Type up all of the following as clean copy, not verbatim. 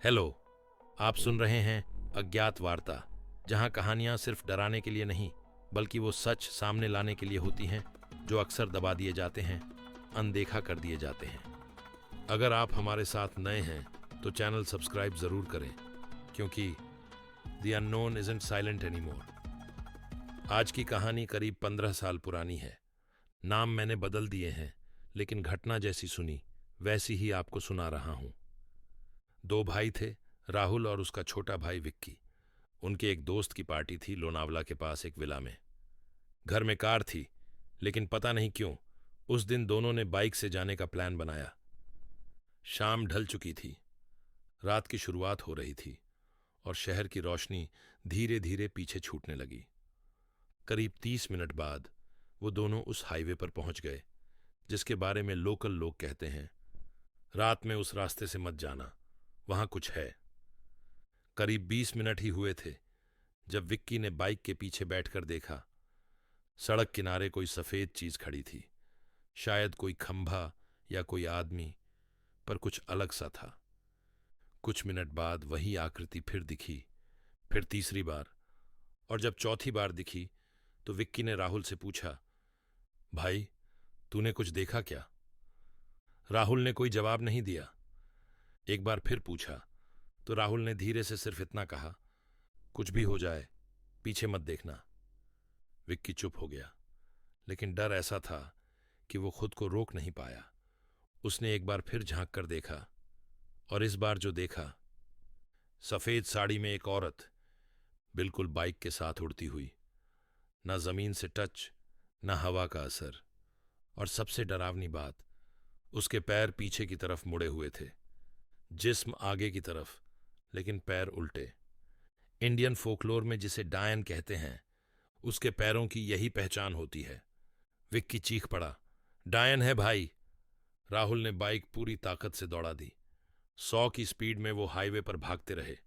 Hello, आप सुन रहे हैं अज्ञात वार्ता, जहां कहानियां सिर्फ डराने के लिए नहीं बल्कि वो सच सामने लाने के लिए होती हैं जो अक्सर दबा दिए जाते हैं, अनदेखा कर दिए जाते हैं। अगर आप हमारे साथ नए हैं तो चैनल सब्सक्राइब जरूर करें, क्योंकि the unknown isn't silent anymore. आज की कहानी करीब 15 साल पुरानी है। नाम मैंने बदल दिए हैं, लेकिन घटना जैसी सुनी वैसी ही आपको सुना रहा हूं। दो भाई थे, राहुल और उसका छोटा भाई विक्की। उनके एक दोस्त की पार्टी थी लोनावला के पास एक विला में। घर में कार थी, लेकिन पता नहीं क्यों उस दिन दोनों ने बाइक से जाने का प्लान बनाया। शाम ढल चुकी थी, रात की शुरुआत हो रही थी और शहर की रोशनी धीरे धीरे पीछे छूटने लगी। करीब 30 मिनट बाद वो दोनों उस हाईवे पर पहुंच गए जिसके बारे में लोकल लोग कहते हैं, रात में उस रास्ते से मत जाना, वहां कुछ है। करीब 20 मिनट ही हुए थे जब विक्की ने बाइक के पीछे बैठकर देखा। सड़क किनारे कोई सफेद चीज खड़ी थी, शायद कोई खंभा या कोई आदमी, पर कुछ अलग सा था। कुछ मिनट बाद वही आकृति फिर दिखी, फिर तीसरी बार, और जब चौथी बार दिखी तो विक्की ने राहुल से पूछा, भाई तूने कुछ देखा क्या? राहुल ने कोई जवाब नहीं दिया। एक बार फिर पूछा तो राहुल ने धीरे से सिर्फ इतना कहा, कुछ भी हो जाए पीछे मत देखना। विक्की चुप हो गया, लेकिन डर ऐसा था कि वो खुद को रोक नहीं पाया। उसने एक बार फिर झांक कर देखा, और इस बार जो देखा, सफेद साड़ी में एक औरत, बिल्कुल बाइक के साथ उड़ती हुई। ना जमीन से टच, ना हवा का असर, और सबसे डरावनी बात, उसके पैर पीछे की तरफ मुड़े हुए थे, जिस्म आगे की तरफ, लेकिन पैर उल्टे। इंडियन फोकलोर में जिसे डायन कहते हैं, उसके पैरों की यही पहचान होती है। विक्की चीख पड़ा, डायन है भाई! राहुल ने बाइक पूरी ताकत से दौड़ा दी। 100 की स्पीड में वो हाईवे पर भागते रहे।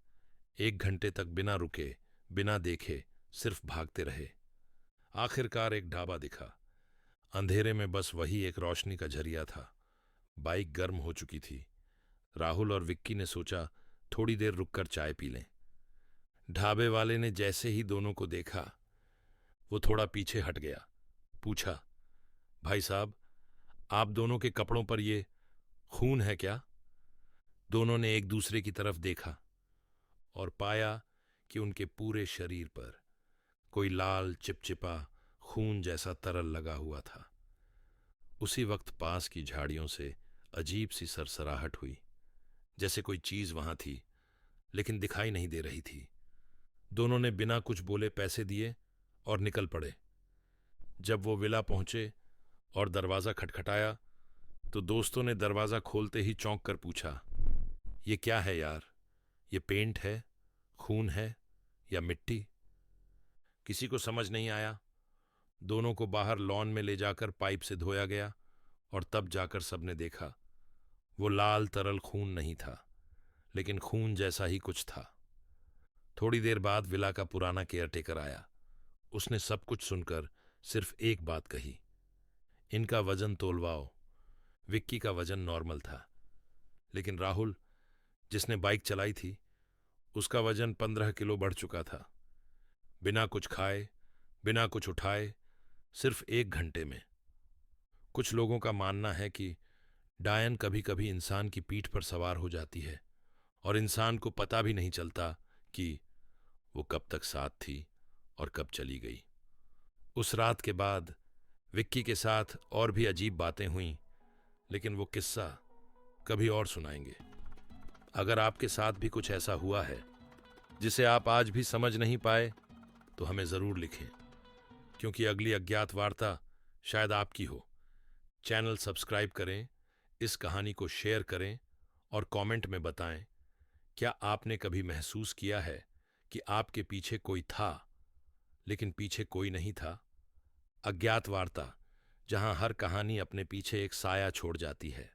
1 घंटे तक बिना रुके, बिना देखे, सिर्फ भागते रहे। आखिरकार एक ढाबा दिखा। अंधेरे में बस वही एक रोशनी का झरिया था। बाइक गर्म हो चुकी थी। राहुल और विक्की ने सोचा थोड़ी देर रुककर चाय पी लें। ढाबे वाले ने जैसे ही दोनों को देखा, वो थोड़ा पीछे हट गया। पूछा, भाई साहब, आप दोनों के कपड़ों पर ये खून है क्या? दोनों ने एक दूसरे की तरफ देखा और पाया कि उनके पूरे शरीर पर कोई लाल चिपचिपा खून जैसा तरल लगा हुआ था। उसी वक्त पास की झाड़ियों से अजीब सी सरसराहट हुई, जैसे कोई चीज वहां थी लेकिन दिखाई नहीं दे रही थी। दोनों ने बिना कुछ बोले पैसे दिए और निकल पड़े। जब वो विला पहुंचे और दरवाजा खटखटाया तो दोस्तों ने दरवाजा खोलते ही चौंक कर पूछा, ये क्या है यार? ये पेंट है, खून है, या मिट्टी? किसी को समझ नहीं आया। दोनों को बाहर लॉन में ले जाकर पाइप से धोया गया और तब जाकर सबने देखा, वो लाल तरल खून नहीं था, लेकिन खून जैसा ही कुछ था। थोड़ी देर बाद विला का पुराना केयरटेकर आया। उसने सब कुछ सुनकर सिर्फ एक बात कही, इनका वजन तोलवाओ। विक्की का वजन नॉर्मल था, लेकिन राहुल, जिसने बाइक चलाई थी, उसका वजन 15 किलो बढ़ चुका था। बिना कुछ खाए, बिना कुछ उठाए, सिर्फ 1 घंटे में। कुछ लोगों का मानना है कि डायन कभी कभी इंसान की पीठ पर सवार हो जाती है और इंसान को पता भी नहीं चलता कि वो कब तक साथ थी और कब चली गई। उस रात के बाद विक्की के साथ और भी अजीब बातें हुईं, लेकिन वो किस्सा कभी और सुनाएंगे। अगर आपके साथ भी कुछ ऐसा हुआ है जिसे आप आज भी समझ नहीं पाए, तो हमें जरूर लिखें, क्योंकि अगली अज्ञात वार्ता शायद आपकी हो। चैनल सब्सक्राइब करें, इस कहानी को शेयर करें और कमेंट में बताएं, क्या आपने कभी महसूस किया है कि आपके पीछे कोई था लेकिन पीछे कोई नहीं था? अज्ञात वार्ता, जहां हर कहानी अपने पीछे एक साया छोड़ जाती है।